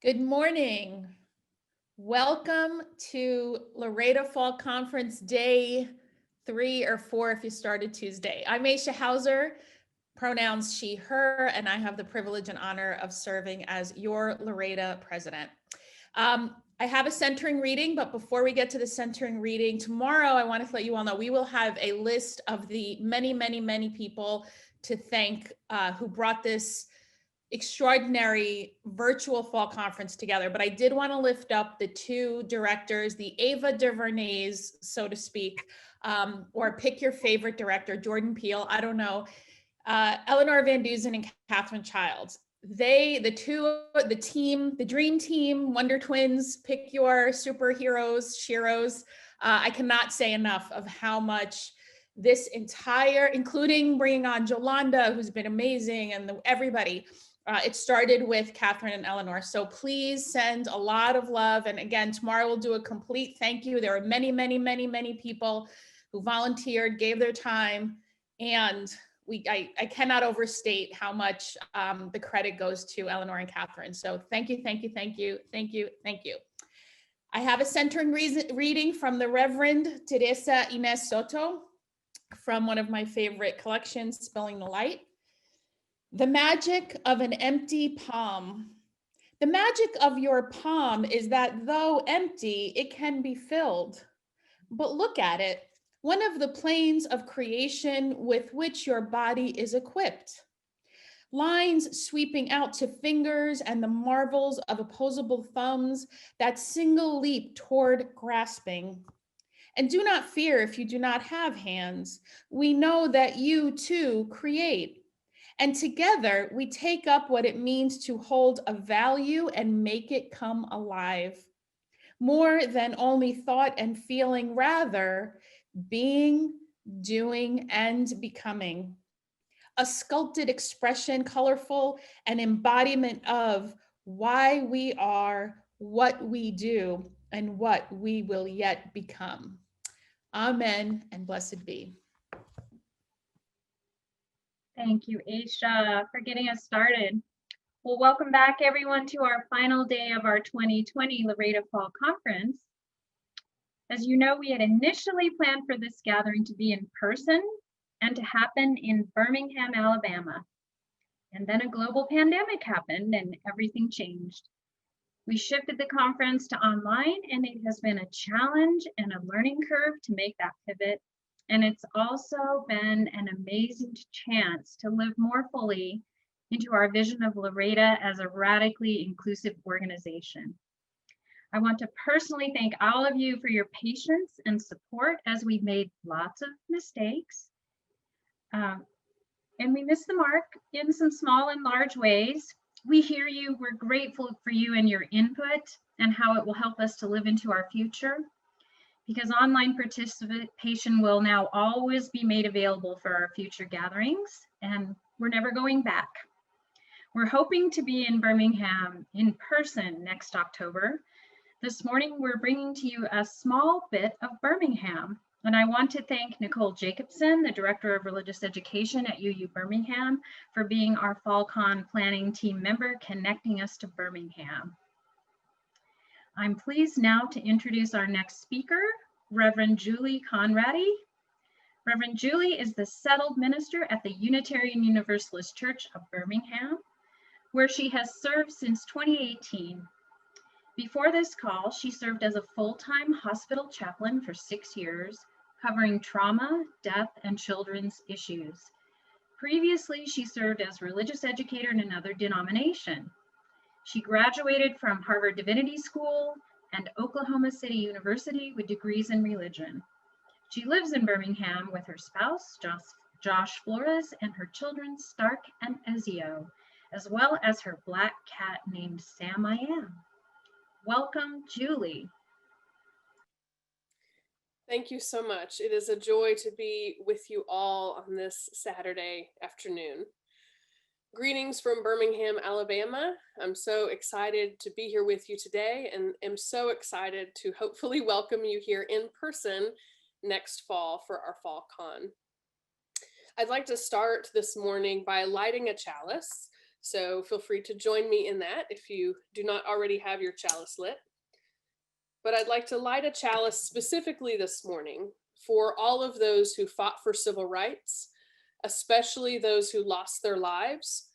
Good morning. Welcome to Laredo Fall Conference Day 3 or 4 if you started Tuesday. I'm Aisha Hauser, pronouns she, her, and I have the privilege and honor of serving as your Laredo president. I have a centering reading, but before we get to the centering reading, tomorrow I want to let you all know we will have a list of the many people to thank who brought this extraordinary virtual fall conference together. But I did want to lift up the two directors, the Ava DuVernays, so to speak, or pick your favorite director, Jordan Peele, I don't know, Eleanor Van Dusen and Catherine Childs. The team, the dream team, Wonder Twins, pick your superheroes, sheroes. I cannot say enough of how much this entire, including bringing on Jolanda, who's been amazing, and everybody. It started with Catherine and Eleanor. So please send a lot of love. And again, tomorrow we'll do a complete thank you. There are many people who volunteered, gave their time, and I cannot overstate how much the credit goes to Eleanor and Catherine. So thank you. I have a centering reading from the Reverend Teresa Inez Soto from one of my favorite collections, Spilling the Light. The magic of an empty palm. The magic of your palm is that though empty, it can be filled. But look at it, one of the planes of creation with which your body is equipped. Lines sweeping out to fingers and the marvels of opposable thumbs, that single leap toward grasping. And do not fear if you do not have hands. We know that you too create. And together we take up what it means to hold a value and make it come alive. More than only thought and feeling, rather being, doing, and becoming. A sculpted expression, colorful, an embodiment of why we are, what we do, and what we will yet become. Amen and blessed be. Thank you, Aisha, for getting us started. Well, welcome back everyone to our final day of our 2020 Laredo Fall Conference. As you know, we had initially planned for this gathering to be in person and to happen in Birmingham, Alabama. And then a global pandemic happened and everything changed. We shifted the conference to online, and it has been a challenge and a learning curve to make that pivot. And it's also been an amazing chance to live more fully into our vision of Laredo as a radically inclusive organization. I want to personally thank all of you for your patience and support as we made lots of mistakes. And we missed the mark in some small and large ways. We hear you, we're grateful for you and your input and how it will help us to live into our future, because online participation will now always be made available for our future gatherings, and we're never going back. We're hoping to be in Birmingham in person next October. This morning, we're bringing to you a small bit of Birmingham, and I want to thank Nicole Jacobson, the Director of Religious Education at UU Birmingham, for being our FallCon planning team member, connecting us to Birmingham. I'm pleased now to introduce our next speaker, Reverend Julie Conrady. Reverend Julie is the settled minister at the Unitarian Universalist Church of Birmingham, where she has served since 2018. Before this call, she served as a full-time hospital chaplain for 6 years, covering trauma, death, and children's issues. Previously, she served as religious educator in another denomination. She graduated from Harvard Divinity School and Oklahoma City University with degrees in religion. She lives in Birmingham with her spouse, Josh Flores, and her children, Stark and Ezio, as well as her black cat named Sam I Am. Welcome, Julie. Thank you so much. It is a joy to be with you all on this Saturday afternoon. Greetings from Birmingham, Alabama. I'm so excited to be here with you today, and am so excited to hopefully welcome you here in person next fall for our Fall Con. I'd like to start this morning by lighting a chalice. So feel free to join me in that if you do not already have your chalice lit. But I'd like to light a chalice specifically this morning for all of those who fought for civil rights, especially those who lost their lives,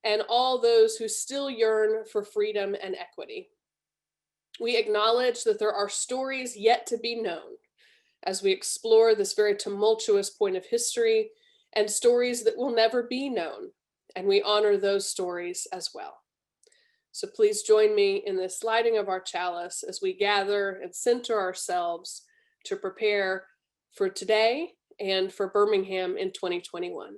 and all those who still yearn for freedom and equity. We acknowledge that there are stories yet to be known as we explore this very tumultuous point of history, and stories that will never be known, and we honor those stories as well. So please join me in this lighting of our chalice as we gather and center ourselves to prepare for today and for Birmingham in 2021.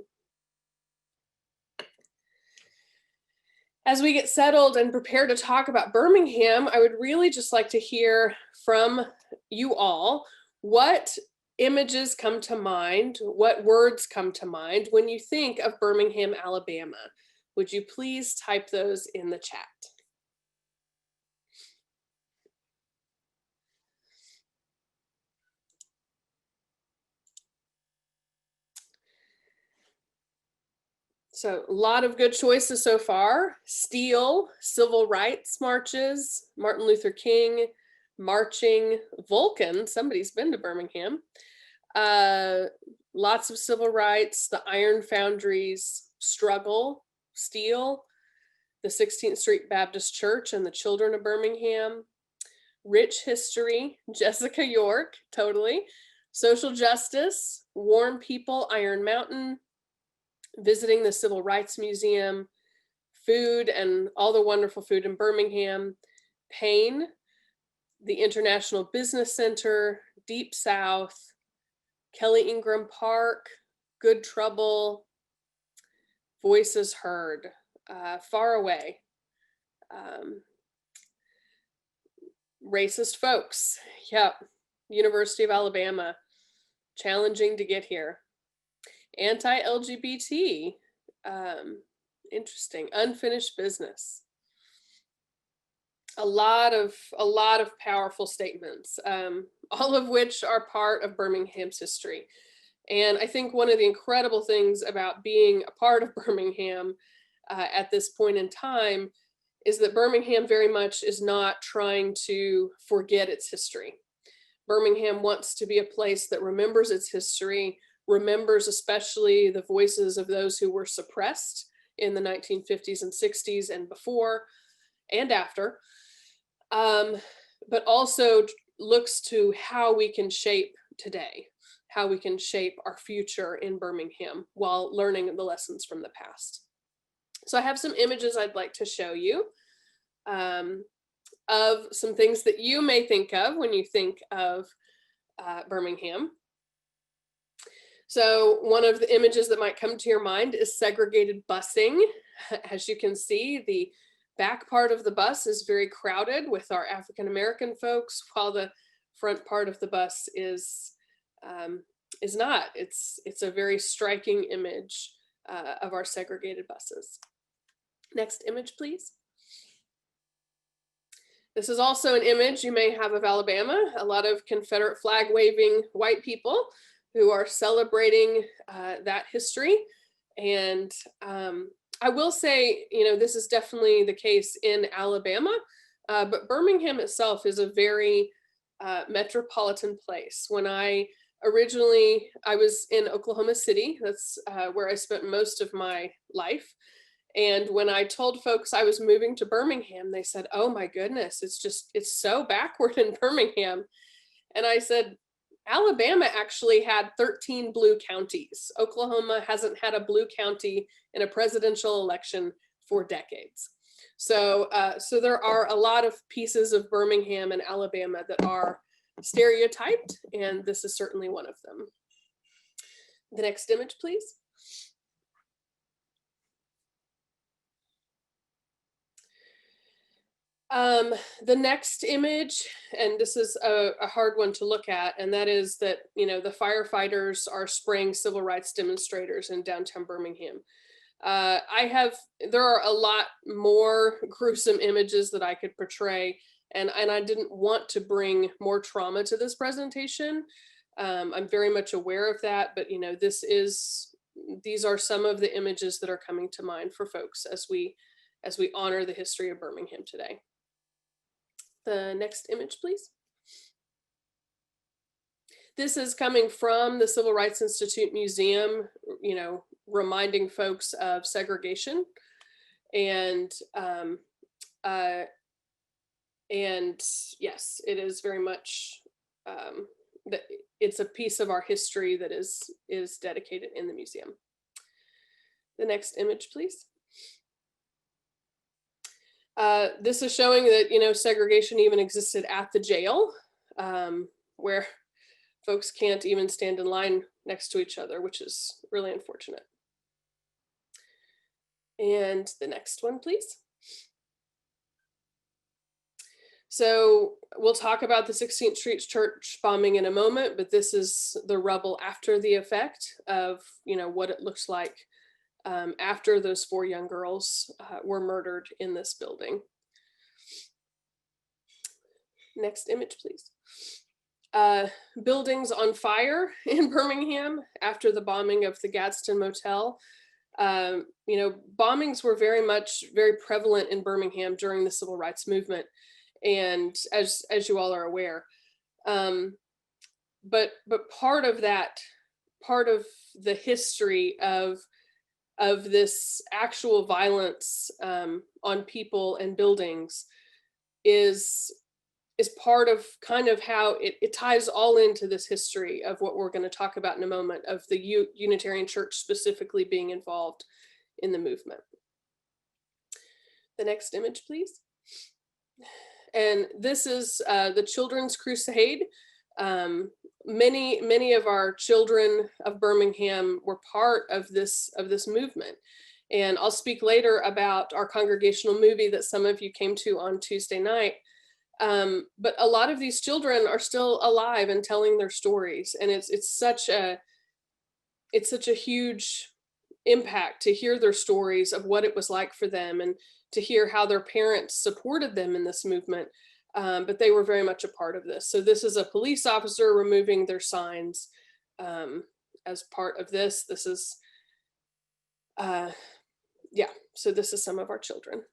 As we get settled and prepare to talk about Birmingham, I would really just like to hear from you all what images come to mind, what words come to mind when you think of Birmingham, Alabama. Would you please type those in the chat? So a lot of good choices so far. Steel, civil rights marches, Martin Luther King, marching, Vulcan, somebody's been to Birmingham. Lots of civil rights, the iron foundries, struggle, steel, the 16th Street Baptist Church and the children of Birmingham, rich history, Jessica York, totally, social justice, warm people, Iron Mountain, visiting the Civil Rights Museum, food and all the wonderful food in Birmingham, pain, the International Business Center, Deep South, Kelly Ingram Park, Good Trouble, Voices Heard, Far Away, Racist Folks, yep, University of Alabama, challenging to get here, anti-LGBT, interesting, unfinished business. A lot of powerful statements, all of which are part of Birmingham's history. And I think one of the incredible things about being a part of Birmingham at this point in time is that Birmingham very much is not trying to forget its history. Birmingham wants to be a place that remembers its history, remembers especially the voices of those who were suppressed in the 1950s and 60s and before and after, but also looks to how we can shape today, how we can shape our future in Birmingham while learning the lessons from the past. So I have some images I'd like to show you of some things that you may think of when you think of Birmingham. So one of the images that might come to your mind is segregated busing. As you can see, the back part of the bus is very crowded with our African-American folks, while the front part of the bus is not. It's a very striking image of our segregated buses. Next image, please. This is also an image you may have of Alabama, a lot of Confederate flag waving white people who are celebrating that history. And I will say, this is definitely the case in Alabama, but Birmingham itself is a very metropolitan place. When I was in Oklahoma City, that's where I spent most of my life. And when I told folks I was moving to Birmingham, they said, "Oh my goodness, it's so backward in Birmingham." And I said, Alabama actually had 13 blue counties. Oklahoma hasn't had a blue county in a presidential election for decades. So there are a lot of pieces of Birmingham and Alabama that are stereotyped, and this is certainly one of them. The next image, please. The next image, and this is a hard one to look at, and that is that, the firefighters are spraying civil rights demonstrators in downtown Birmingham. There are a lot more gruesome images that I could portray, and I didn't want to bring more trauma to this presentation. I'm very much aware of that, but this is these are some of the images that are coming to mind for folks as we honor the history of Birmingham today. The next image, please. This is coming from the Civil Rights Institute Museum, reminding folks of segregation. And yes, it is very much, that it's a piece of our history that is dedicated in the museum. The next image, please. This is showing that, segregation even existed at the jail, where folks can't even stand in line next to each other, which is really unfortunate. And the next one, please. So we'll talk about the 16th Street Church bombing in a moment, but this is the rubble after the effect of, what it looks like after those 4 young girls were murdered in this building. Next image, please. Buildings on fire in Birmingham after the bombing of the Gadsden Motel. Bombings were very prevalent in Birmingham during the Civil Rights Movement, and as you all are aware. But part of the history of this actual violence on people and buildings is part of kind of how it ties all into this history of what we're going to talk about in a moment, of the Unitarian Church specifically being involved in the movement. The next image, please. And this is the Children's Crusade. Many of our children of Birmingham were part of this movement. And I'll speak later about our congregational movie that some of you came to on Tuesday night. But a lot of these children are still alive and telling their stories. And it's such a huge impact to hear their stories of what it was like for them, and to hear how their parents supported them in this movement. But they were very much a part of this. So this is a police officer removing their signs as part of this. This is, so this is some of our children.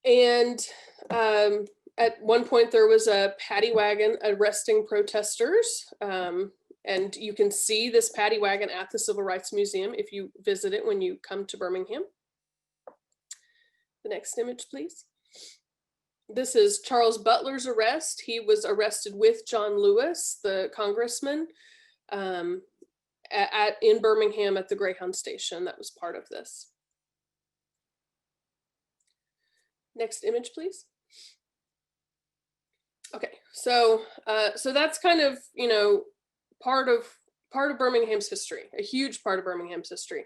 And at one point there was a paddy wagon arresting protesters. And you can see this paddy wagon at the Civil Rights Museum if you visit it when you come to Birmingham. The next image, please. This is Charles Butler's arrest. He was arrested with John Lewis, the congressman, in Birmingham at the Greyhound station. That was part of this. Next image, please. Okay, so that's kind of, part of Birmingham's history, a huge part of Birmingham's history.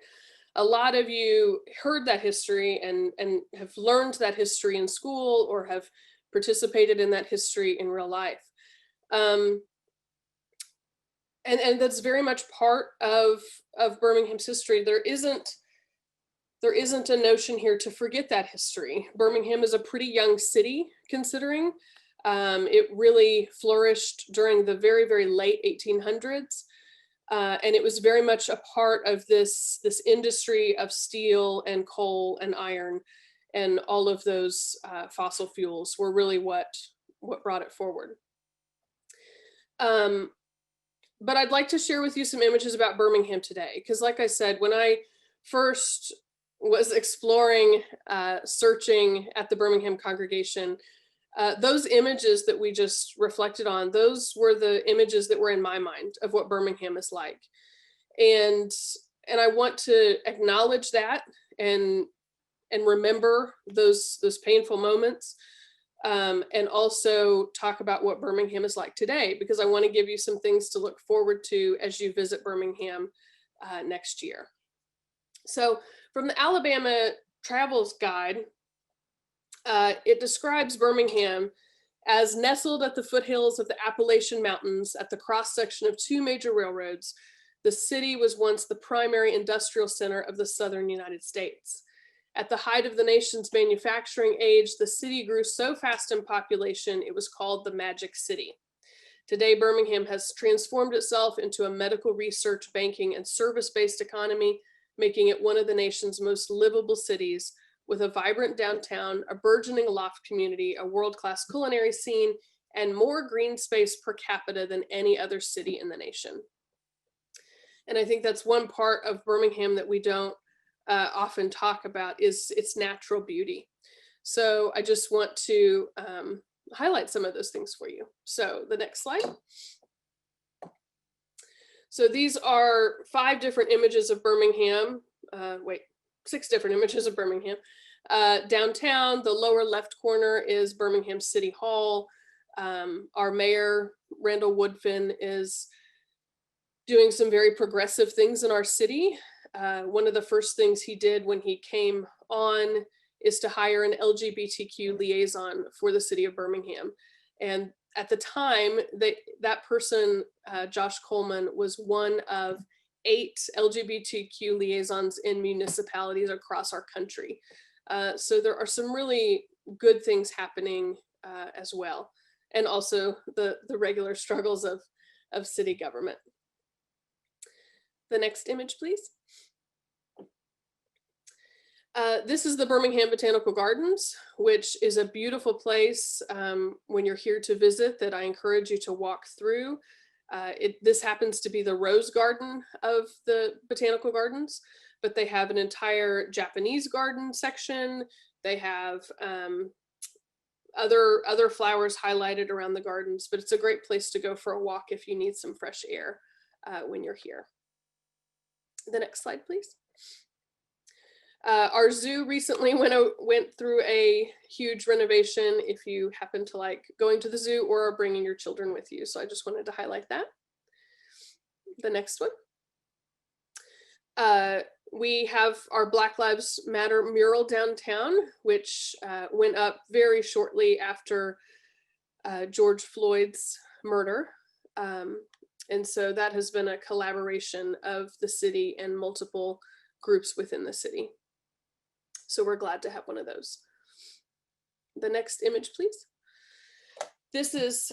A lot of you heard that history and have learned that history in school, or have participated in that history in real life. And that's very much part of Birmingham's history. There isn't a notion here to forget that history. Birmingham is a pretty young city, considering. It really flourished during the very, very late 1800s. And it was very much a part of this industry of steel and coal and iron, and all of those fossil fuels were really what brought it forward. But I'd like to share with you some images about Birmingham today, because like I said, when I first was exploring, searching at the Birmingham congregation, those images that we just reflected on, those were the images that were in my mind of what Birmingham is like. And I want to acknowledge that and remember those painful moments, and also talk about what Birmingham is like today, because I want to give you some things to look forward to as you visit Birmingham next year. So from the Alabama Travels Guide, it describes Birmingham as nestled at the foothills of the Appalachian Mountains at the cross-section of 2 major railroads. The city was once the primary industrial center of the southern United States. At the height of the nation's manufacturing age, the city grew so fast in population, it was called the Magic City. Today, Birmingham has transformed itself into a medical research, banking, and service-based economy, making it one of the nation's most livable cities, with a vibrant downtown, a burgeoning loft community, a world-class culinary scene, and more green space per capita than any other city in the nation. And I think that's one part of Birmingham that we don't often talk about is its natural beauty. So I just want to highlight some of those things for you. So the next slide. So these are 5 different images of Birmingham. 6 different images of Birmingham. Downtown, the lower left corner is Birmingham City Hall. Our mayor, Randall Woodfin, is doing some very progressive things in our city. One of the first things he did when he came on is to hire an LGBTQ liaison for the city of Birmingham. And at the time, that person, Josh Coleman, was one of 8 LGBTQ liaisons in municipalities across our country. So there are some really good things happening as well. And also the regular struggles of city government. The next image, please. This is the Birmingham Botanical Gardens, which is a beautiful place when you're here to visit that I encourage you to walk through. This happens to be the rose garden of the Botanical Gardens, but they have an entire Japanese garden section. They have other flowers highlighted around the gardens, but it's a great place to go for a walk if you need some fresh air when you're here. The next slide, please. Our zoo recently went through a huge renovation if you happen to like going to the zoo or are bringing your children with you. So I just wanted to highlight that. The next one. We have our Black Lives Matter mural downtown, which went up very shortly after George Floyd's murder. And so that has been a collaboration of the city and multiple groups within the city. So we're glad to have one of those. The next image, please. This is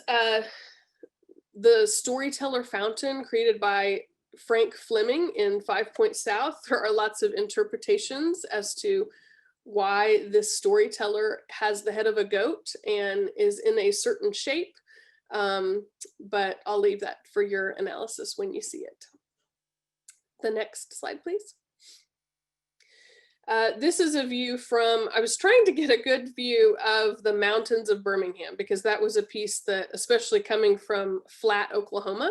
the Storyteller Fountain created by Frank Fleming in 5 Points South. There are lots of interpretations as to why this storyteller has the head of a goat and is in a certain shape. But I'll leave that for your analysis when you see it. The next slide, please. This is a view from, I was trying to get a good view of the mountains of Birmingham because that was a piece that, especially coming from Flat, Oklahoma,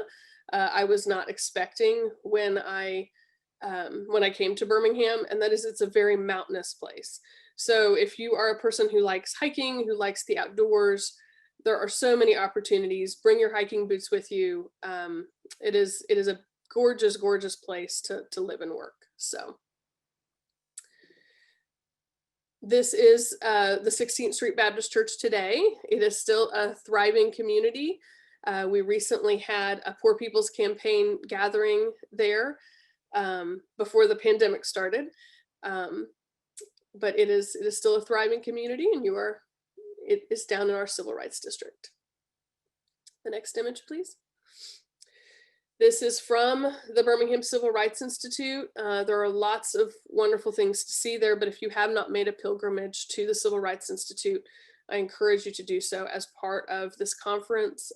I was not expecting when I came to Birmingham, and that is it's a very mountainous place. So if you are a person who likes hiking, who likes the outdoors, there are so many opportunities. Bring your hiking boots with you. It is a gorgeous, gorgeous place to live and work. So this is the 16th Street Baptist Church today. It is still a thriving community. We recently had a Poor People's Campaign gathering there before the pandemic started. But it is still a thriving community, and it is down in our civil rights district. The next image, please. This is from the Birmingham Civil Rights Institute. There are lots of wonderful things to see there, but if you have not made a pilgrimage to the Civil Rights Institute, I encourage you to do so as part of this conference.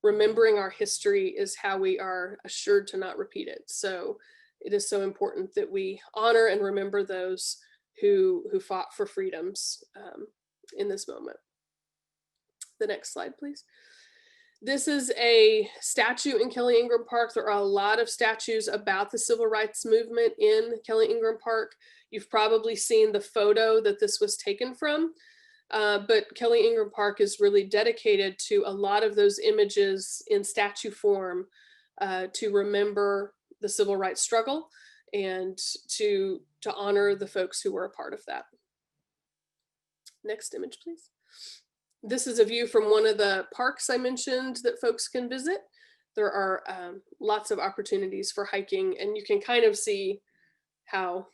Remembering our history is how we are assured to not repeat it. So it is so important that we honor and remember those who fought for freedoms in this moment. The next slide, please. This is a statue in Kelly Ingram Park. There are a lot of statues about the civil rights movement in Kelly Ingram Park. You've probably seen the photo that this was taken from, but Kelly Ingram Park is really dedicated to a lot of those images in statue form to remember the civil rights struggle and to honor the folks who were a part of that. Next image, please. This is a view from one of the parks I mentioned that folks can visit. There are lots of opportunities for hiking, and you can kind of see how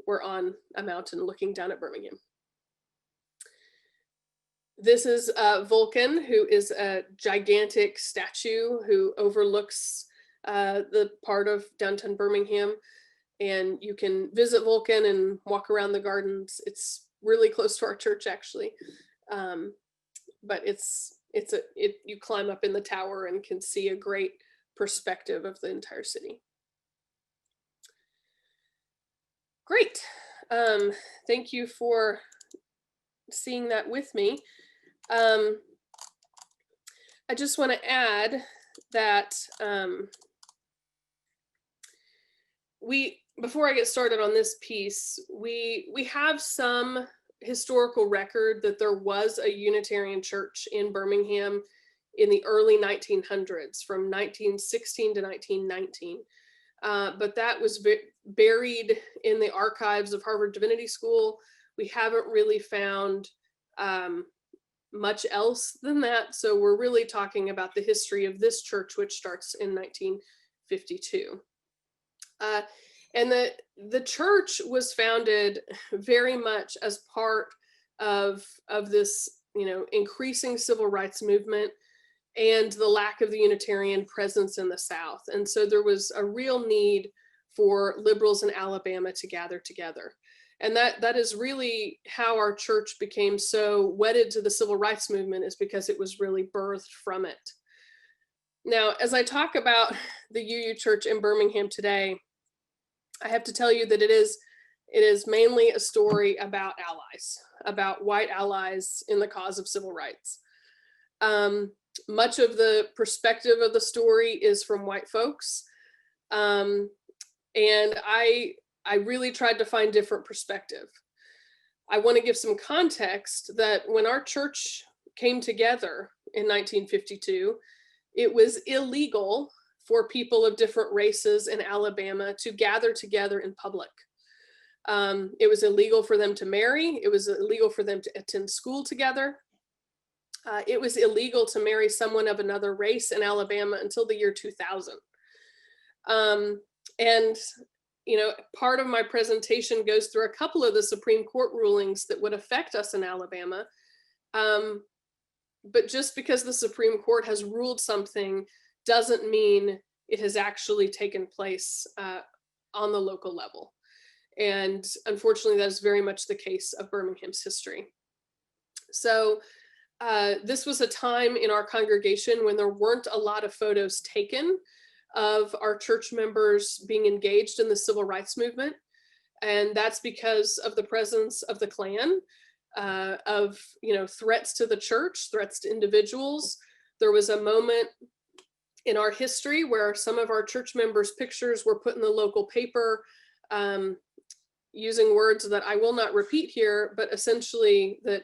we're on a mountain looking down at Birmingham. This is Vulcan, who is a gigantic statue who overlooks the part of downtown Birmingham. And you can visit Vulcan and walk around the gardens. It's really close to our church, actually. But you climb up in the tower and can see a great perspective of the entire city. Great. Thank you for seeing that with me. I just want to add that before I get started on this piece, we have some historical record that there was a Unitarian church in Birmingham in the early 1900s, from 1916 to 1919. But that was buried in the archives of Harvard Divinity School. We haven't really found much else than that. So we're really talking about the history of this church, which starts in 1952. And the church was founded very much as part of this, increasing civil rights movement and the lack of the Unitarian presence in the South. And so there was a real need for liberals in Alabama to gather together. And that is really how our church became so wedded to the civil rights movement, is because it was really birthed from it. Now, as I talk about the UU Church in Birmingham today, I have to tell you that it is mainly a story about allies, about white allies in the cause of civil rights. Much of the perspective of the story is from white folks. And I really tried to find different perspective. I want to give some context that when our church came together in 1952, it was illegal for people of different races in Alabama to gather together in public. It was illegal for them to marry. It was illegal for them to attend school together. It was illegal to marry someone of another race in Alabama until the year 2000. And, part of my presentation goes through a couple of the Supreme Court rulings that would affect us in Alabama. But just because the Supreme Court has ruled something doesn't mean it has actually taken place on the local level. And unfortunately, that is very much the case of Birmingham's history. So this was a time in our congregation when there weren't a lot of photos taken of our church members being engaged in the civil rights movement. And that's because of the presence of the Klan, of threats to the church, threats to individuals. There was a moment in our history where some of our church members' pictures were put in the local paper, using words that I will not repeat here, but essentially that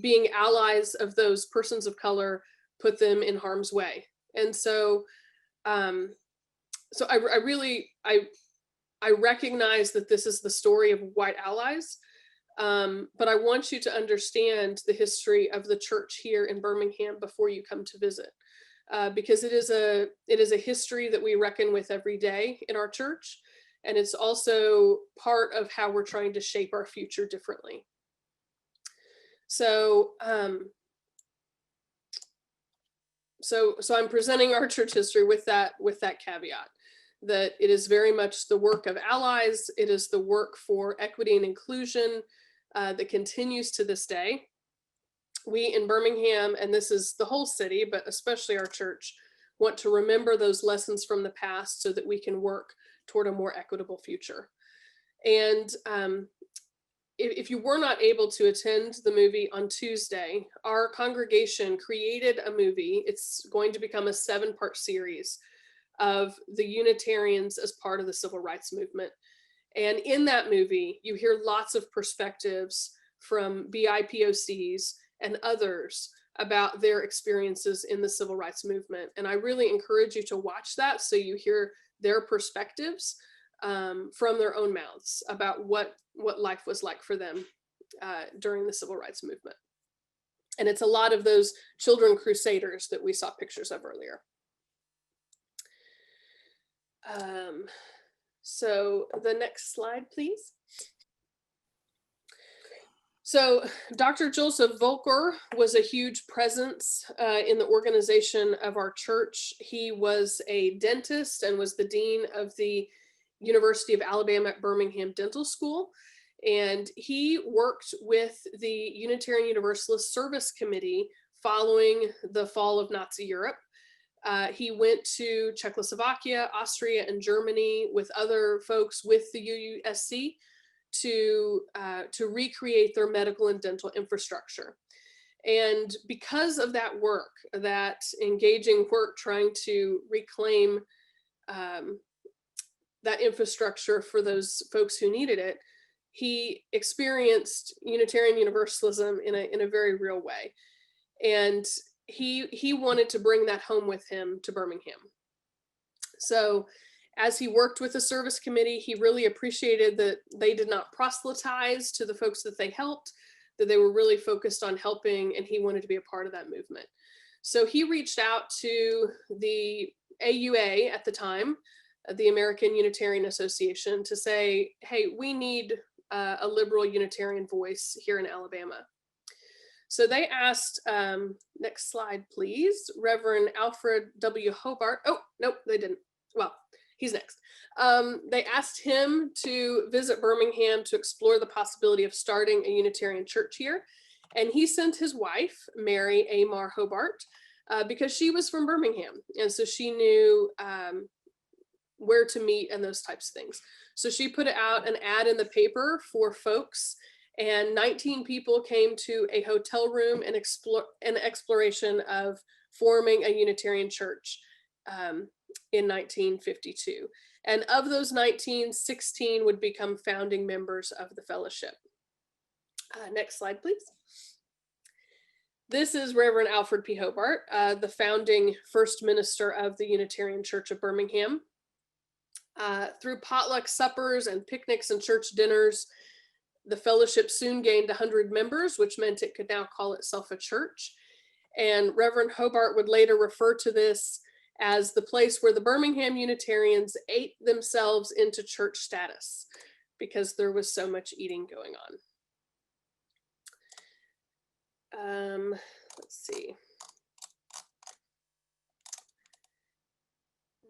being allies of those persons of color put them in harm's way. And so, I recognize that this is the story of white allies, but I want you to understand the history of the church here in Birmingham before you come to visit, because it is a history that we reckon with every day in our church, and it's also part of how we're trying to shape our future differently. So, so I'm presenting our church history with that caveat, that it is very much the work of allies. It is the work for equity and inclusion that continues to this day. We in Birmingham, and this is the whole city, but especially our church, want to remember those lessons from the past so that we can work toward a more equitable future. And if you were not able to attend the movie on Tuesday, our congregation created a movie. It's going to become a 7-part series of the Unitarians as part of the civil rights movement. And in that movie, you hear lots of perspectives from BIPOCs and others about their experiences in the civil rights movement. And I really encourage you to watch that so you hear their perspectives from their own mouths about what life was like for them during the civil rights movement. And it's a lot of those children crusaders that we saw pictures of earlier. So the next slide, please. So Dr. Joseph Volker was a huge presence in the organization of our church. He was a dentist and was the dean of the University of Alabama at Birmingham Dental School. And he worked with the Unitarian Universalist Service Committee following the fall of Nazi Europe. He went to Czechoslovakia, Austria, and Germany with other folks with the UUSC to recreate their medical and dental infrastructure. And because of that work, that engaging work trying to reclaim that infrastructure for those folks who needed it, he experienced Unitarian Universalism in a very real way. And he wanted to bring that home with him to Birmingham. So as he worked with the service committee, he really appreciated that they did not proselytize to the folks that they helped, that they were really focused on helping, and he wanted to be a part of that movement. So he reached out to the AUA at the time, the American Unitarian Association, to say, hey, we need a liberal Unitarian voice here in Alabama. So they asked, next slide, please, Reverend Alfred W. Hobart. Oh, nope, they didn't. Well, he's next. They asked him to visit Birmingham to explore the possibility of starting a Unitarian church here. And he sent his wife, Mary Amar Hobart, because she was from Birmingham. And so she knew where to meet and those types of things. So she put out an ad in the paper for folks, and 19 people came to a hotel room and an exploration of forming a Unitarian church in 1952. And of those 19, 16 would become founding members of the fellowship. Next slide, please. This is Reverend Alfred P. Hobart, the founding first minister of the Unitarian Church of Birmingham. Through potluck suppers and picnics and church dinners, the fellowship soon gained 100 members, which meant it could now call itself a church. And Reverend Hobart would later refer to this as the place where the Birmingham Unitarians ate themselves into church status, because there was so much eating going on. Let's see.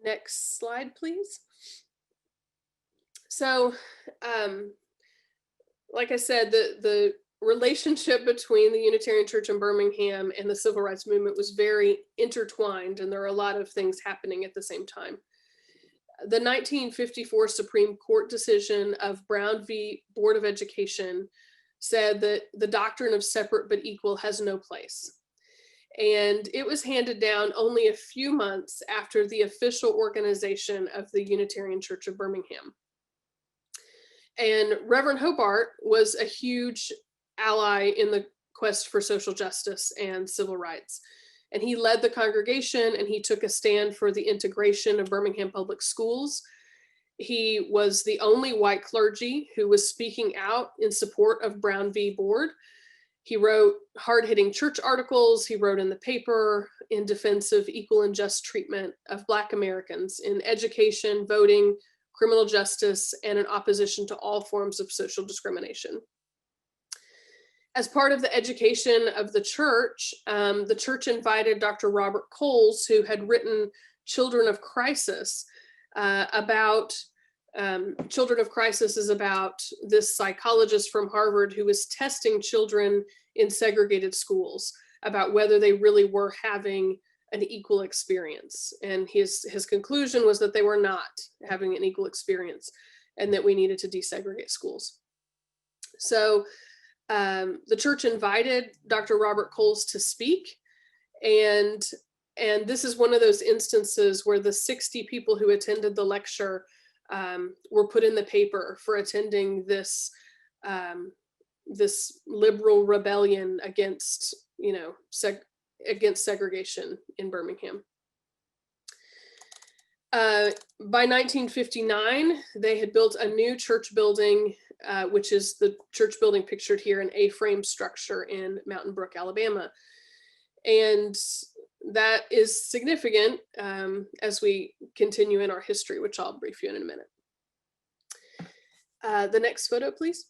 Next slide, please. So, like I said, the relationship between the Unitarian Church in Birmingham and the Civil Rights Movement was very intertwined, and there are a lot of things happening at the same time. The 1954 Supreme Court decision of Brown v. Board of Education said that the doctrine of separate but equal has no place. And it was handed down only a few months after the official organization of the Unitarian Church of Birmingham. And Reverend Hobart was a huge ally in the quest for social justice and civil rights. And he led the congregation, and he took a stand for the integration of Birmingham public schools. He was the only white clergy who was speaking out in support of Brown v. Board. He wrote hard-hitting church articles. He wrote in the paper in defense of equal and just treatment of Black Americans in education, voting, criminal justice, and in opposition to all forms of social discrimination. As part of the education of the church invited Dr. Robert Coles, who had written Children of Crisis, Children of Crisis is about this psychologist from Harvard who was testing children in segregated schools about whether they really were having an equal experience. And his conclusion was that they were not having an equal experience and that we needed to desegregate schools. So the church invited Dr. Robert Coles to speak. And this is one of those instances where the 60 people who attended the lecture were put in the paper for attending this liberal rebellion against, against segregation in Birmingham. By 1959, they had built a new church building, which is the church building pictured here, an A-frame structure in Mountain Brook, Alabama. And that is significant as we continue in our history, which I'll brief you in a minute. The next photo, please.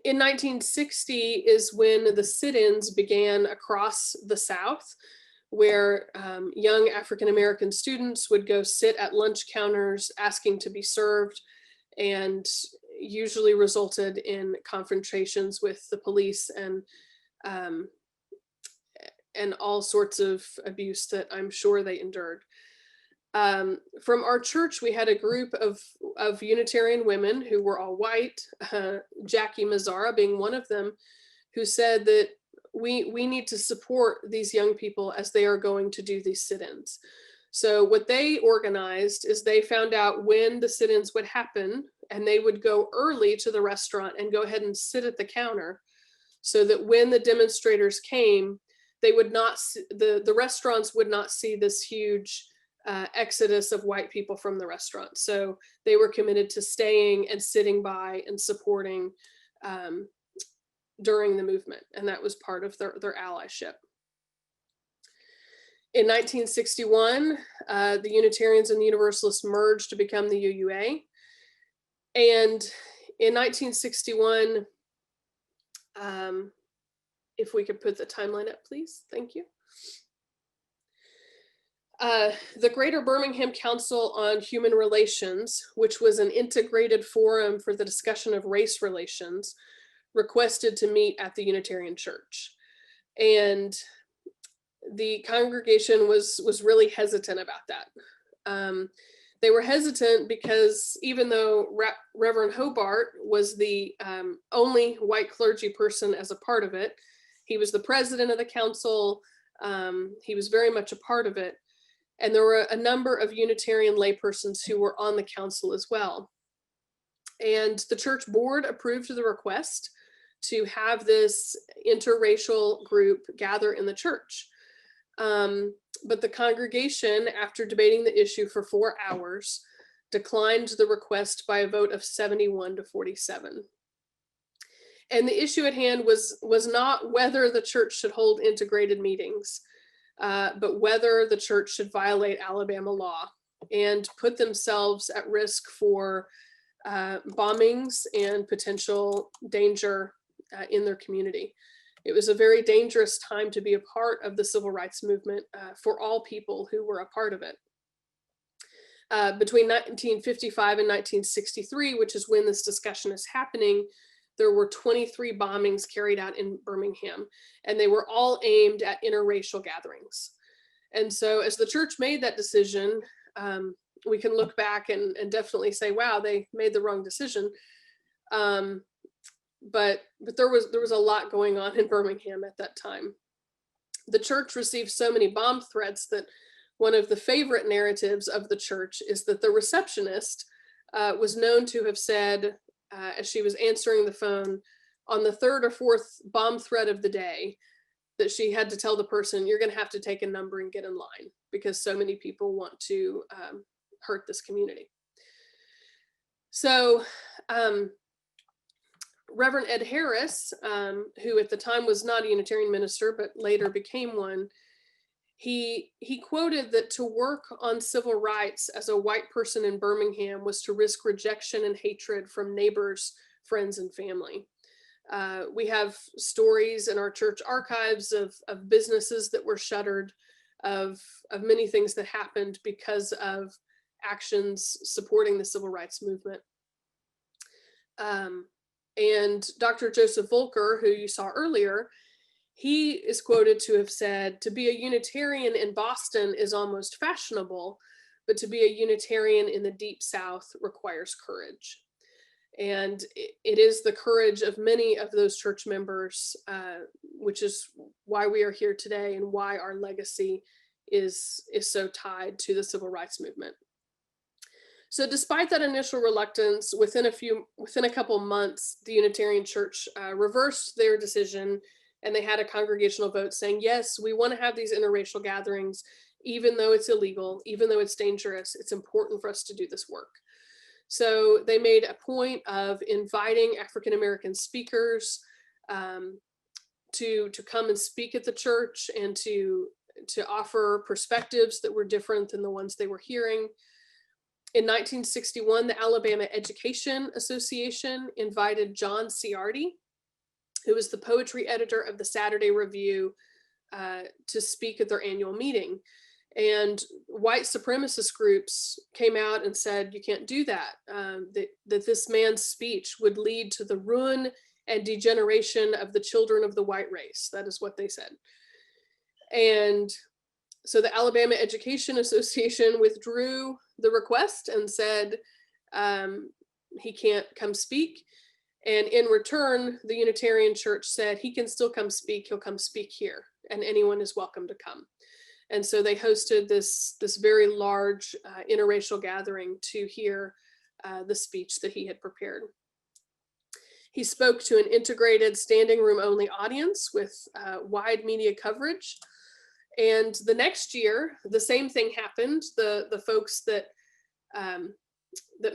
In 1960 is when the sit-ins began across the South, where young African-American students would go sit at lunch counters asking to be served, and usually resulted in confrontations with the police and all sorts of abuse that I'm sure they endured. From our church, we had a group of Unitarian women who were all white, Jackie Mazzara being one of them, who said that we need to support these young people as they are going to do these sit-ins. So what they organized is they found out when the sit-ins would happen, and they would go early to the restaurant and go ahead and sit at the counter, so that when the demonstrators came, they would not, the restaurants would not see this huge exodus of white people from the restaurant. So they were committed to staying and sitting by and supporting during the movement, and that was part of their allyship. In 1961, the Unitarians and the Universalists merged to become the UUA. And in 1961, if we could put the timeline up, please. Thank you. The Greater Birmingham Council on Human Relations, which was an integrated forum for the discussion of race relations, requested to meet at the Unitarian Church. And the congregation was really hesitant about that. They were hesitant because even though Reverend Hobart was the only white clergy person as a part of it, he was the president of the council, he was very much a part of it. And there were a number of Unitarian laypersons who were on the council as well. And the church board approved the request to have this interracial group gather in the church. But the congregation, after debating the issue for 4 hours, declined the request by a vote of 71 to 47. And the issue at hand was not whether the church should hold integrated meetings, but whether the church should violate Alabama law and put themselves at risk for bombings and potential danger in their community. It was a very dangerous time to be a part of the civil rights movement for all people who were a part of it. Between 1955 and 1963, which is when this discussion is happening, there were 23 bombings carried out in Birmingham, and they were all aimed at interracial gatherings. And so as the church made that decision, we can look back and definitely say, wow, they made the wrong decision. But there was a lot going on in Birmingham at that time. The church received so many bomb threats that one of the favorite narratives of the church is that the receptionist was known to have said, as she was answering the phone on the 3rd or 4th bomb threat of the day, that she had to tell the person, you're going to have to take a number and get in line because so many people want to hurt this community. So Reverend Ed Harris, who at the time was not a Unitarian minister, but later became one, he quoted that to work on civil rights as a white person in Birmingham was to risk rejection and hatred from neighbors, friends, and family. We have stories in our church archives of businesses that were shuttered, of many things that happened because of actions supporting the civil rights movement. And Dr. Joseph Volker, who you saw earlier, he is quoted to have said, to be a Unitarian in Boston is almost fashionable, but to be a Unitarian in the Deep South requires courage. And it is the courage of many of those church members, which is why we are here today and why our legacy is so tied to the civil rights movement. So despite that initial reluctance, within a couple months, the Unitarian Church reversed their decision, and they had a congregational vote saying, yes, we want to have these interracial gatherings, even though it's illegal, even though it's dangerous, it's important for us to do this work. So they made a point of inviting African-American speakers to come and speak at the church and to offer perspectives that were different than the ones they were hearing. In 1961, the Alabama Education Association invited John Ciardi who was the poetry editor of the Saturday Review, to speak at their annual meeting. And white supremacist groups came out and said, you can't do that, that this man's speech would lead to the ruin and degeneration of the children of the white race. That is what they said. And so the Alabama Education Association withdrew the request and said he can't come speak. And in return, the Unitarian Church said he can still come speak. He'll come speak here, and anyone is welcome to come. And so they hosted this very large interracial gathering to hear the speech that he had prepared. He spoke to an integrated standing room only audience with wide media coverage. And the next year, the same thing happened. The folks that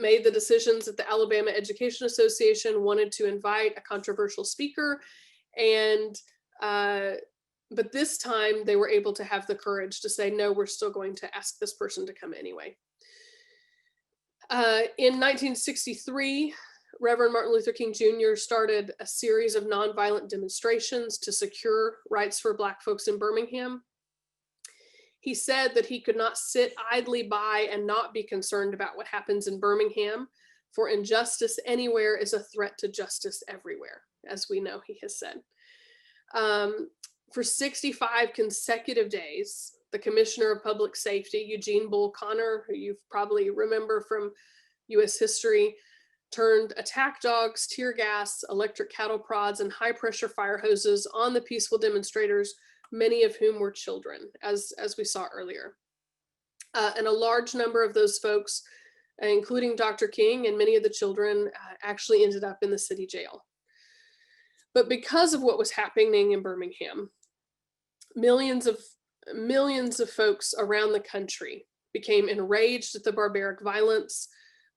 made the decisions at the Alabama Education Association wanted to invite a controversial speaker, and but this time they were able to have the courage to say, no, we're still going to ask this person to come anyway. In 1963, Reverend Martin Luther King Jr. started a series of nonviolent demonstrations to secure rights for Black folks in Birmingham. He said that he could not sit idly by and not be concerned about what happens in Birmingham, for injustice anywhere is a threat to justice everywhere, as we know he has said. For 65 consecutive days, the Commissioner of Public Safety, Eugene Bull Connor, who you probably remember from US history, turned attack dogs, tear gas, electric cattle prods, and high-pressure fire hoses on the peaceful demonstrators, many of whom were children, as we saw earlier. And a large number of those folks, including Dr. King and many of the children, actually ended up in the city jail. But because of what was happening in Birmingham, millions of folks around the country became enraged at the barbaric violence,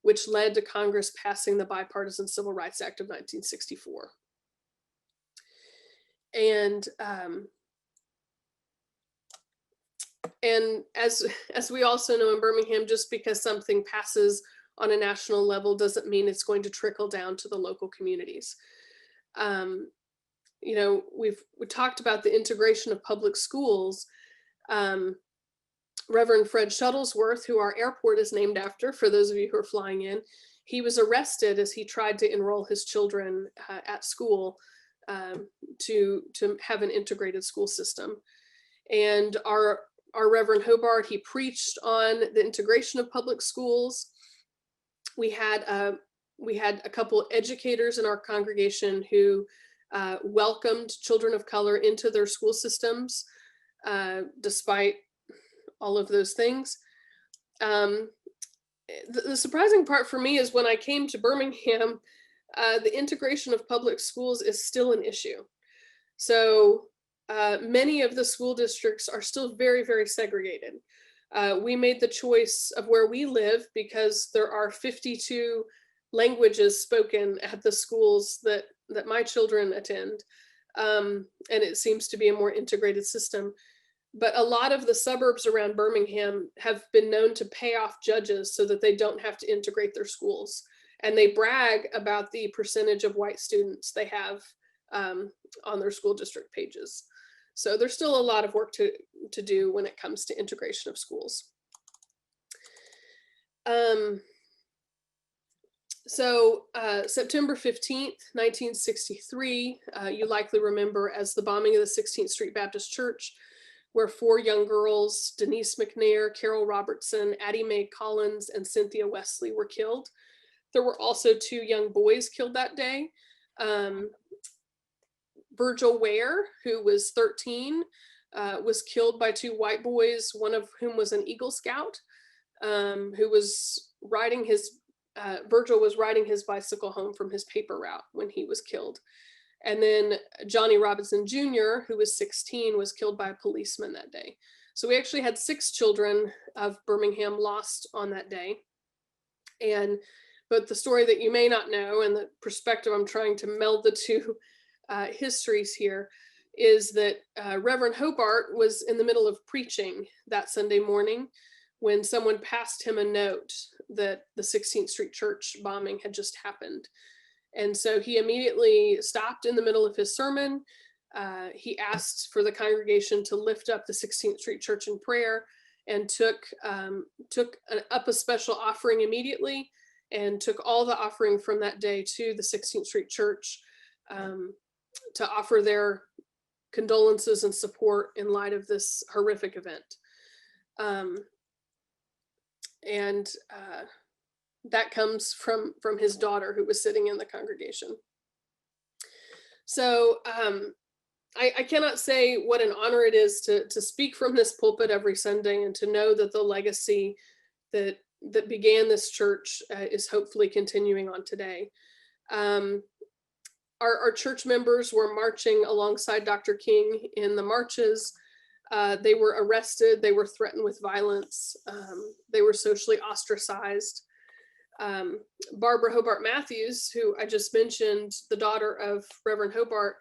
which led to Congress passing the Bipartisan Civil Rights Act of 1964. And as we also know in Birmingham, just because something passes on a national level doesn't mean it's going to trickle down to the local communities. You know, we talked about the integration of public schools. Reverend Fred Shuttlesworth, who our airport is named after, for those of you who are flying in, he was arrested as he tried to enroll his children at school to have an integrated school system. And our Reverend Hobart, he preached on the integration of public schools. We had a couple educators in our congregation who welcomed children of color into their school systems, despite all of those things. The surprising part for me is when I came to Birmingham, the integration of public schools is still an issue. So many of the school districts are still very, very segregated. We made the choice of where we live because there are 52 languages spoken at the schools that my children attend. And it seems to be a more integrated system. But a lot of the suburbs around Birmingham have been known to pay off judges so that they don't have to integrate their schools. And they brag about the percentage of white students they have on their school district pages. So there's still a lot of work to do when it comes to integration of schools. September 15th, 1963, you likely remember as the bombing of the 16th Street Baptist Church, where 4 young girls, Denise McNair, Carol Robertson, Addie Mae Collins, and Cynthia Wesley were killed. There were also 2 young boys killed that day. Virgil Ware, who was 13, was killed by 2 white boys, one of whom was an Eagle Scout, who was riding his, Virgil was riding his bicycle home from his paper route when he was killed. And then Johnny Robinson Jr., who was 16, was killed by a policeman that day. So we actually had 6 children of Birmingham lost on that day. But the story that you may not know, and the perspective I'm trying to meld the 2 histories here, is that Reverend Hobart was in the middle of preaching that Sunday morning when someone passed him a note that the 16th Street Church bombing had just happened. And so he immediately stopped in the middle of his sermon. He asked for the congregation to lift up the 16th Street Church in prayer, and took up a special offering immediately, and took all the offering from that day to the 16th Street Church to offer their condolences and support in light of this horrific event. That comes from his daughter, who was sitting in the congregation. So I cannot say what an honor it is to speak from this pulpit every Sunday, and to know that the legacy that began this church is hopefully continuing on today. Our church members were marching alongside Dr. King in the marches. They were arrested. They were threatened with violence. They were socially ostracized. Barbara Hobart Matthews, who I just mentioned, the daughter of Reverend Hobart,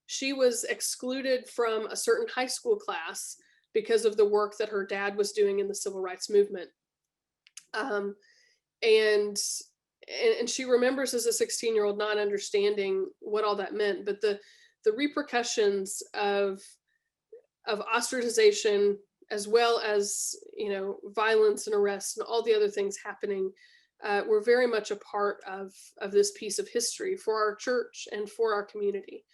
she was excluded from a certain high school class because of the work that her dad was doing in the civil rights movement. And she remembers as a 16-year-old not understanding what all that meant, but the repercussions of ostracization, as well as, violence and arrest and all the other things happening, were very much a part of this piece of history for our church and for our community.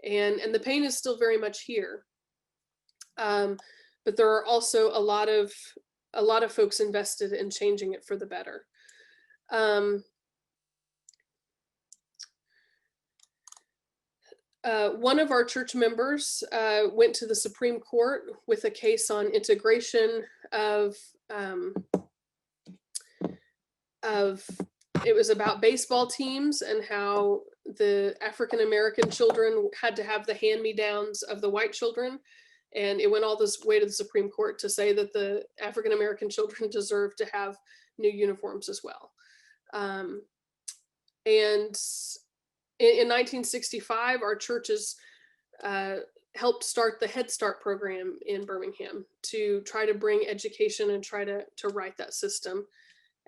And the pain is still very much here. But there are also a lot of folks invested in changing it for the better. One of our church members went to the Supreme Court with a case on integration of it was about baseball teams, and how the African American children had to have the hand-me-downs of the white children. And it went all this way to the Supreme Court to say that the African American children deserve to have new uniforms as well. And in 1965, our churches helped start the Head Start program in Birmingham to try to bring education and try to right that system,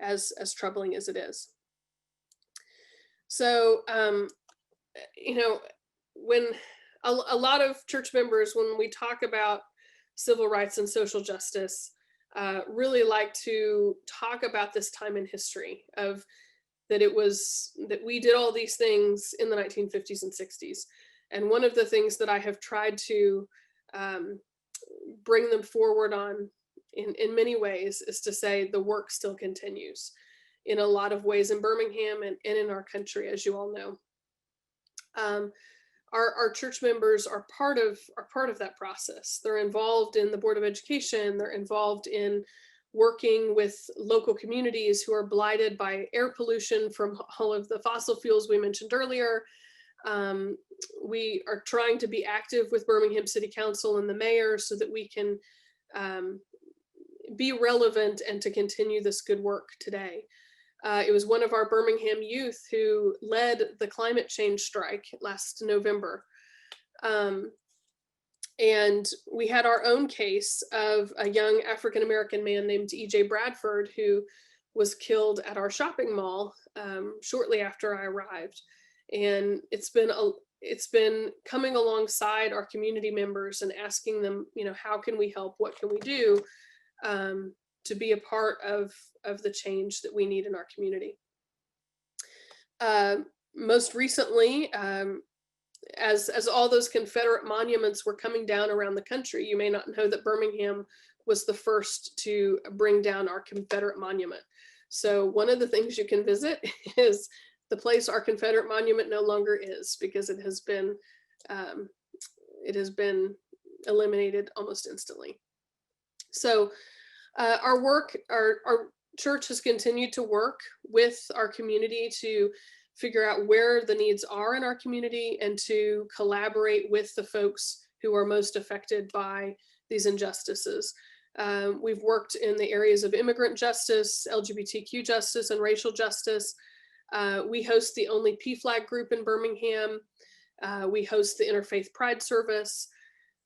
as troubling as it is. So, when a lot of church members, when we talk about civil rights and social justice, really like to talk about this time in history of that we did all these things in the 1950s and 60s. And one of the things that I have tried to bring them forward on in many ways is to say the work still continues in a lot of ways in Birmingham and in our country, as you all know. Our church members are part of that process. They're involved in the Board of Education. They're involved in working with local communities who are blighted by air pollution from all of the fossil fuels we mentioned earlier. We are trying to be active with Birmingham City Council and the mayor so that we can be relevant and to continue this good work today. It was one of our Birmingham youth who led the climate change strike last November. And we had our own case of a young African-American man named E.J. Bradford, who was killed at our shopping mall shortly after I arrived. And it's been coming alongside our community members and asking them, how can we help? What can we do to be a part of the change that we need in our community? Most recently, as all those Confederate monuments were coming down around the country, you may not know that Birmingham was the first to bring down our Confederate monument. So one of the things you can visit is the place our Confederate monument no longer is, because it has been eliminated almost instantly. So our church has continued to work with our community to figure out where the needs are in our community and to collaborate with the folks who are most affected by these injustices. We've worked in the areas of immigrant justice, LGBTQ justice, and racial justice. We host the only PFLAG group in Birmingham. We host the Interfaith Pride Service.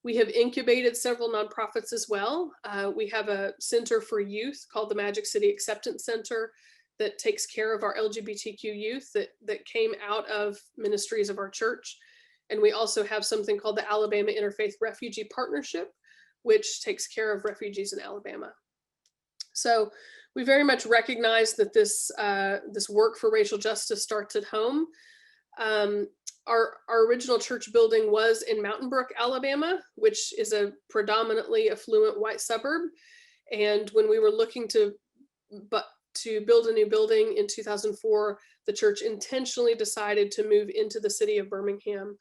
We have incubated several nonprofits as well. We have a center for youth called the Magic City Acceptance Center that takes care of our LGBTQ youth that came out of ministries of our church. And we also have something called the Alabama Interfaith Refugee Partnership, which takes care of refugees in Alabama. So we very much recognize that this work for racial justice starts at home. Our original church building was in Mountain Brook, Alabama, which is a predominantly affluent white suburb. And when we were looking to build a new building in 2004, the church intentionally decided to move into the city of Birmingham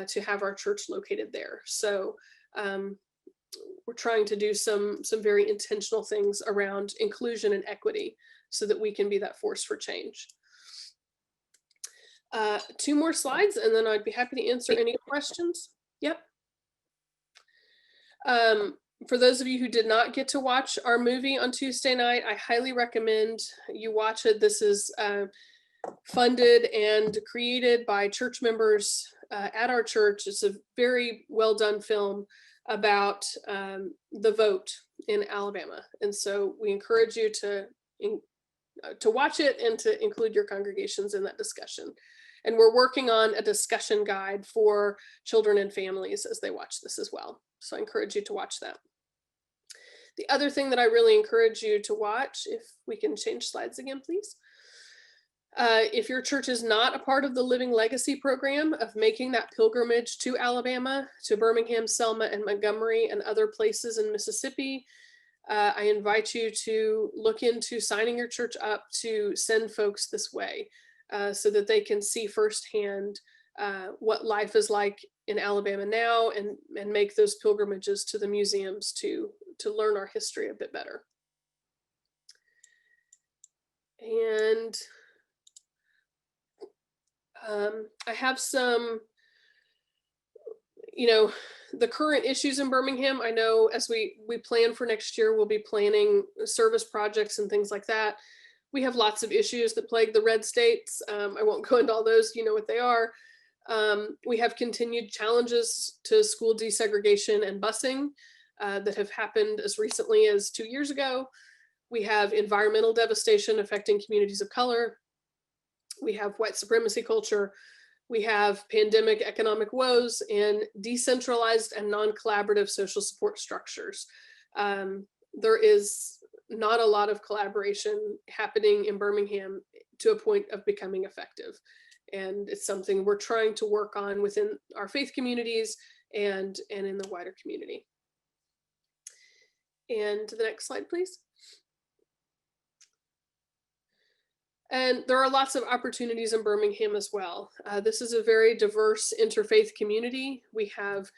to have our church located there. So we're trying to do some very intentional things around inclusion and equity so that we can be that force for change. 2 more slides, and then I'd be happy to answer any questions. Yep. For those of you who did not get to watch our movie on Tuesday night, I highly recommend you watch it. This is funded and created by church members at our church. It's a very well done film about the vote in Alabama. And so we encourage you to watch it and to include your congregations in that discussion. And we're working on a discussion guide for children and families as they watch this as well. So I encourage you to watch that. The other thing that I really encourage you to watch, if we can change slides again, please. If your church is not a part of the Living Legacy program of making that pilgrimage to Alabama, to Birmingham, Selma, and Montgomery, and other places in Mississippi, I invite you to look into signing your church up to send folks this way so that they can see firsthand what life is like in Alabama now and make those pilgrimages to the museums to learn our history a bit better. And I have some, the current issues in Birmingham. I know as we plan for next year, we'll be planning service projects and things like that. We have lots of issues that plague the red states. I won't go into all those, you know what they are. We have continued challenges to school desegregation and busing that have happened as recently as 2 years ago. We have environmental devastation affecting communities of color. We have white supremacy culture. We have pandemic economic woes and decentralized and non-collaborative social support structures. There is not a lot of collaboration happening in Birmingham to a point of becoming effective. And it's something we're trying to work on within our faith communities and in the wider community. And the next slide, please. And there are lots of opportunities in Birmingham as well. This is a very diverse interfaith community. We have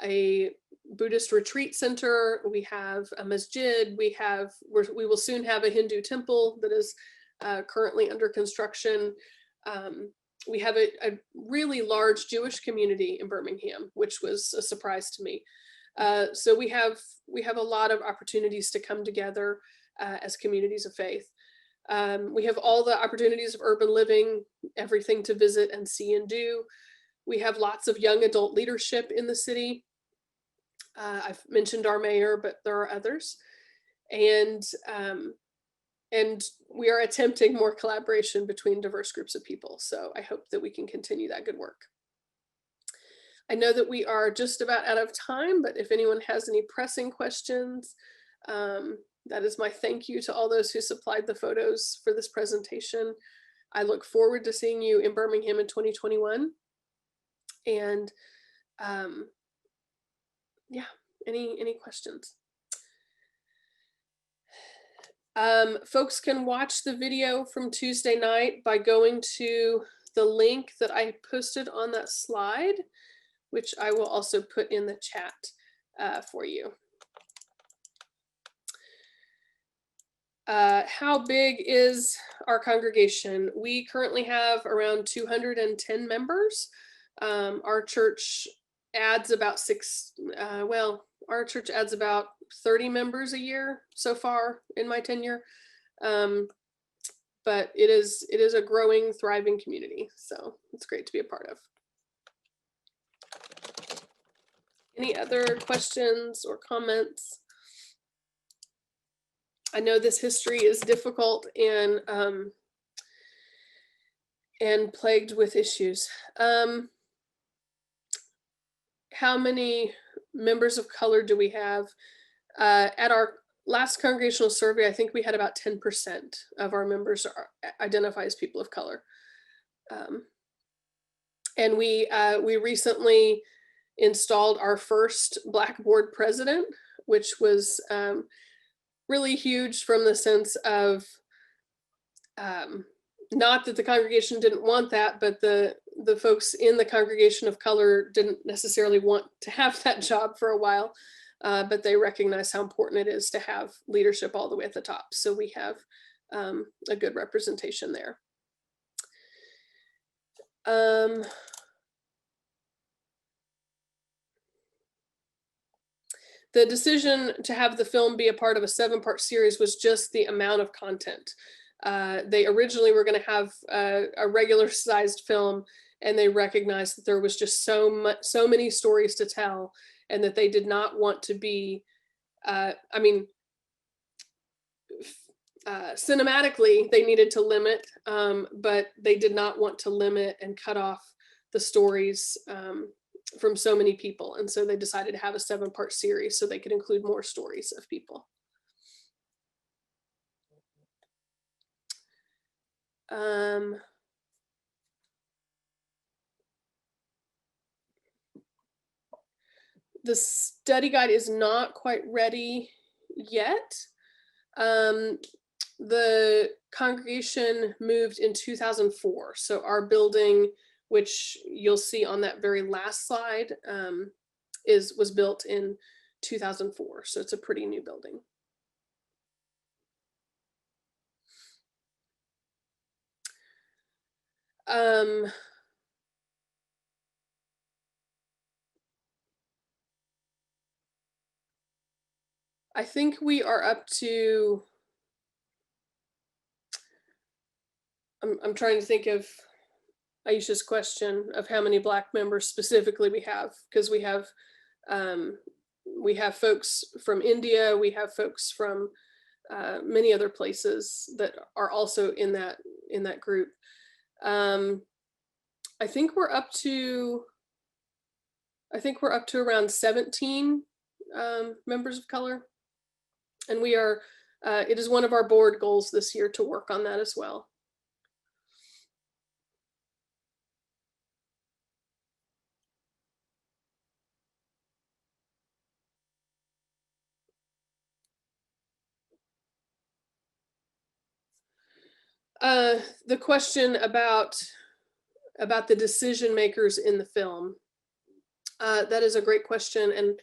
a Buddhist retreat center. We have a masjid. We will soon have a Hindu temple that is currently under construction. We have a really large Jewish community in Birmingham, which was a surprise to me. So we have a lot of opportunities to come together as communities of faith. We have all the opportunities of urban living, everything to visit and see and do. We have lots of young adult leadership in the city. I've mentioned our mayor, but there are others. And we are attempting more collaboration between diverse groups of people. So I hope that we can continue that good work. I know that we are just about out of time, but if anyone has any pressing questions, that is my thank you to all those who supplied the photos for this presentation. I look forward to seeing you in Birmingham in 2021. And yeah, any questions? Folks can watch the video from Tuesday night by going to the link that I posted on that slide, which I will also put in the chat for you. How big is our congregation? We currently have around 210 members. Our church adds about our church adds about 30 members a year so far in my tenure. But it is a growing, thriving community. So it's great to be a part of. Any other questions or comments? I know this history is difficult and plagued with issues. How many members of color do we have? At our last congregational survey, I think we had about 10% of our members identify as people of color. And we recently installed our first Black board president, which was really huge from the sense of not that the congregation didn't want that, but the folks in the congregation of color didn't necessarily want to have that job for a while, but they recognize how important it is to have leadership all the way at the top. So we have a good representation there. The decision to have the film be a part of a 7-part series was just the amount of content. They originally were going to have a regular sized film, and they recognized that there was just so many stories to tell, and that they did not want to be, cinematically they needed to limit, but they did not want to limit and cut off the stories from so many people. And so they decided to have a 7-part series so they could include more stories of people. The study guide is not quite ready yet. The congregation moved in 2004. So our building, which you'll see on that very last slide, was built in 2004. So it's a pretty new building. I think we are up to, I'm trying to think of Aisha's question of how many Black members specifically we have, because we have folks from India, we have folks from many other places that are also in that group. I think we're up to around 17 members of color, and we are. It is one of our board goals this year to work on that as well. The question about the decision makers in the film, that is a great question, and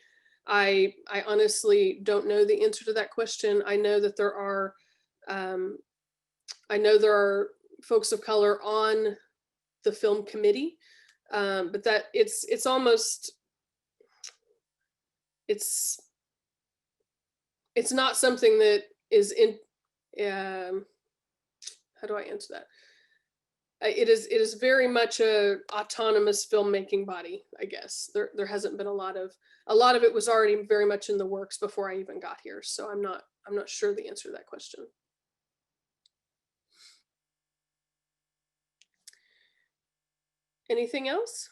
I honestly don't know the answer to that question. I know that there are folks of color on the film committee, but that it's almost it's not something that is in. How do I answer that? It is very much a autonomous filmmaking body, I guess. There hasn't been a lot of it was already very much in the works before I even got here. So I'm not sure the answer to that question. Anything else?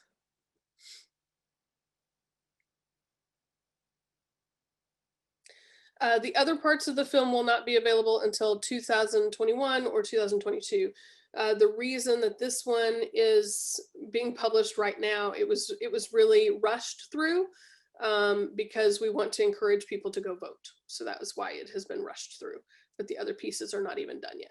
The other parts of the film will not be available until 2021 or 2022. The reason that this one is being published right now, it was really rushed through because we want to encourage people to go vote. So that was why it has been rushed through, but the other pieces are not even done yet.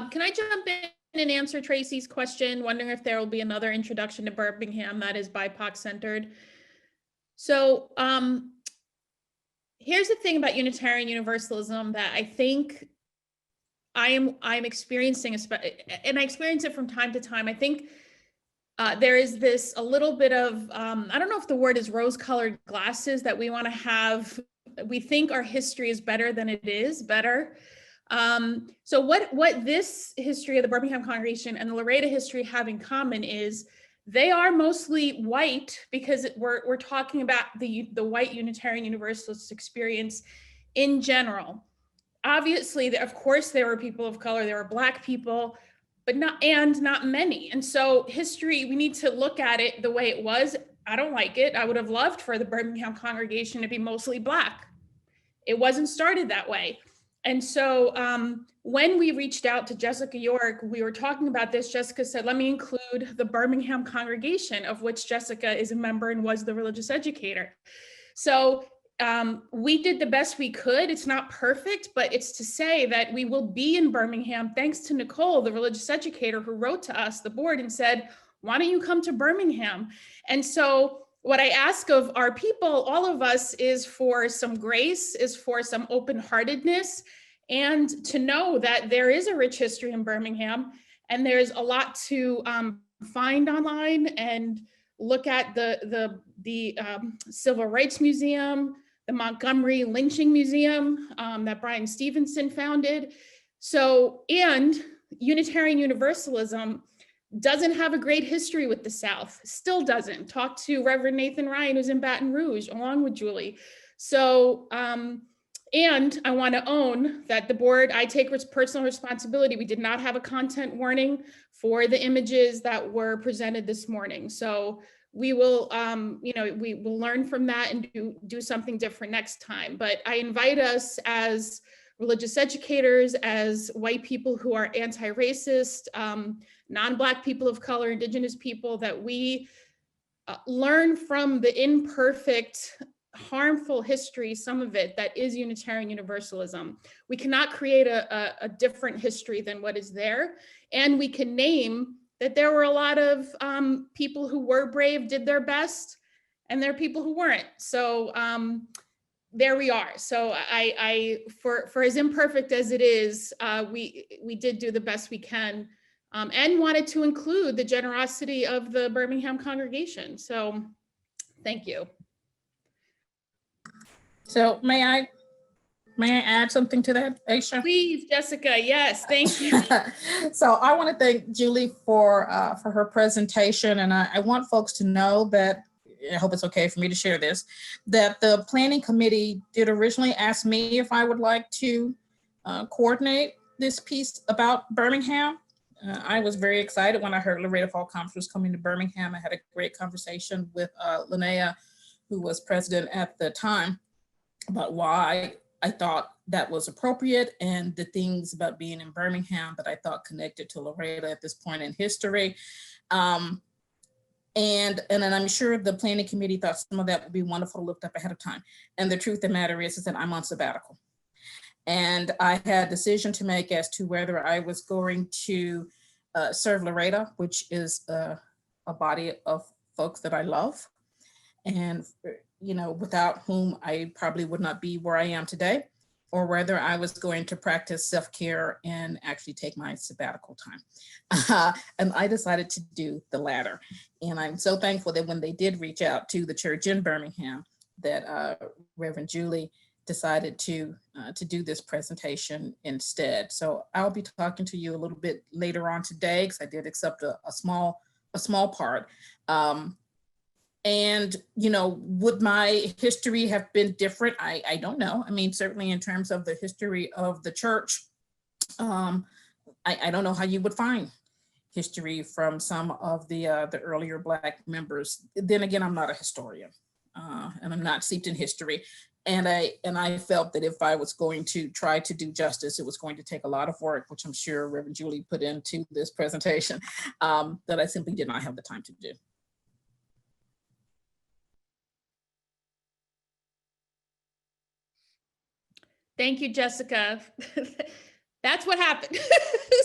Can I jump in and answer Tracy's question, wondering if there will be another introduction to Birmingham that is BIPOC centered? So here's the thing about Unitarian Universalism that I think I'm experiencing, and I experience it from time to time. I think there is this a little bit of, I don't know if the word is rose-colored glasses, that we want to have, we think our history is better than it is better. So what this history of the Birmingham congregation and the Laredo history have in common is they are mostly white, because we're talking about the white Unitarian Universalist experience in general. Obviously, of course, there were people of color, there were Black people, but not many. And so history, we need to look at it the way it was. I don't like it. I would have loved for the Birmingham congregation to be mostly Black. It wasn't started that way. And so when we reached out to Jessica York, we were talking about this. Jessica said, let me include the Birmingham congregation, of which Jessica is a member and was the religious educator. So we did the best we could. It's not perfect, but it's to say that we will be in Birmingham thanks to Nicole, the religious educator, who wrote to us, the board, and said, why don't you come to Birmingham? And so what I ask of our people, all of us, is for some grace, is for some open-heartedness, and to know that there is a rich history in Birmingham, and there's a lot to find online, and look at the Civil Rights Museum, the Montgomery Lynching Museum that Brian Stevenson founded. So, and Unitarian Universalism doesn't have a great history with the South, still doesn't. Talk to Reverend Nathan Ryan, who's in Baton Rouge, along with Julie. So, and I want to own that the board, I take personal responsibility. We did not have a content warning for the images that were presented this morning. So we will, we will learn from that and do something different next time. But I invite us as religious educators, as white people who are anti-racist, non-Black people of color, Indigenous people, that we learn from the imperfect, harmful history, some of it, that is Unitarian Universalism. We cannot create a different history than what is there. And we can name that there were a lot of people who were brave, did their best, and there are people who weren't. So there we are. So for as imperfect as it is, we did do the best we can, and wanted to include the generosity of the Birmingham congregation. So thank you. So may I add something to that, Aisha? Please, Jessica. Yes, thank you. So I want to thank Julie for her presentation, and I want folks to know that, I hope it's okay for me to share this, that the planning committee did originally ask me if I would like to coordinate this piece about Birmingham. I was very excited when I heard Laredo Fall Conference was coming to Birmingham. I had a great conversation with Linnea, who was president at the time, about why I thought that was appropriate and the things about being in Birmingham that I thought connected to Laredo at this point in history. And then I'm sure the planning committee thought some of that would be wonderful to look up ahead of time. And the truth of the matter is that I'm on sabbatical. And I had a decision to make as to whether I was going to serve Laredo, which is a body of folks that I love, and without whom I probably would not be where I am today, or whether I was going to practice self-care and actually take my sabbatical time. And I decided to do the latter. And I'm so thankful that when they did reach out to the church in Birmingham, that Reverend Julie decided to do this presentation instead. So I'll be talking to you a little bit later on today, because I did accept a small part. And, would my history have been different? I don't know. I mean, certainly in terms of the history of the church, I don't know how you would find history from some of the earlier Black members. Then again, I'm not a historian, and I'm not steeped in history. And I felt that if I was going to try to do justice, it was going to take a lot of work, which I'm sure Reverend Julie put into this presentation, that I simply did not have the time to do. Thank you, Jessica. That's what happened.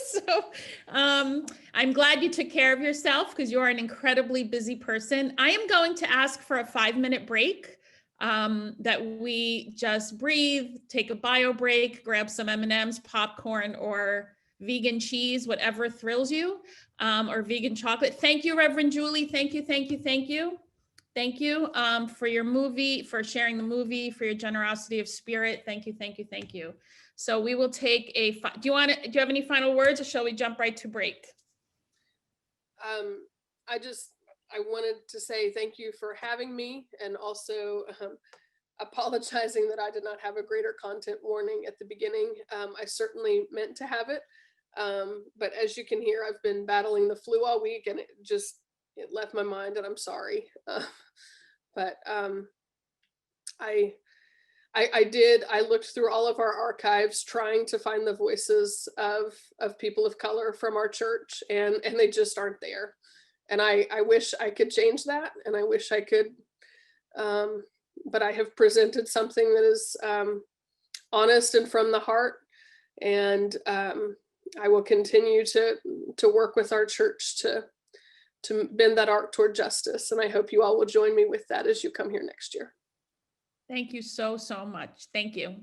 So I'm glad you took care of yourself, because you are an incredibly busy person. I am going to ask for a 5-minute break. that we just breathe, take a bio break, grab some M&Ms, popcorn, or vegan cheese, whatever thrills you, or vegan chocolate. Thank you, Reverend Julie. Thank you, thank you, thank you. Thank you for your movie, for sharing the movie, for your generosity of spirit. Thank you, thank you, thank you. So we will take a, do you have any final words, or shall we jump right to break? I wanted to say thank you for having me, and also apologizing that I did not have a greater content warning at the beginning. I certainly meant to have it. But as you can hear, I've been battling the flu all week, and it left my mind, and I'm sorry. But I looked through all of our archives trying to find the voices of people of color from our church, and they just aren't there. And I wish I could change that, and I wish I could, but I have presented something that is honest and from the heart, and I will continue to work with our church to bend that arc toward justice. And I hope you all will join me with that as you come here next year. Thank you so, so much. Thank you.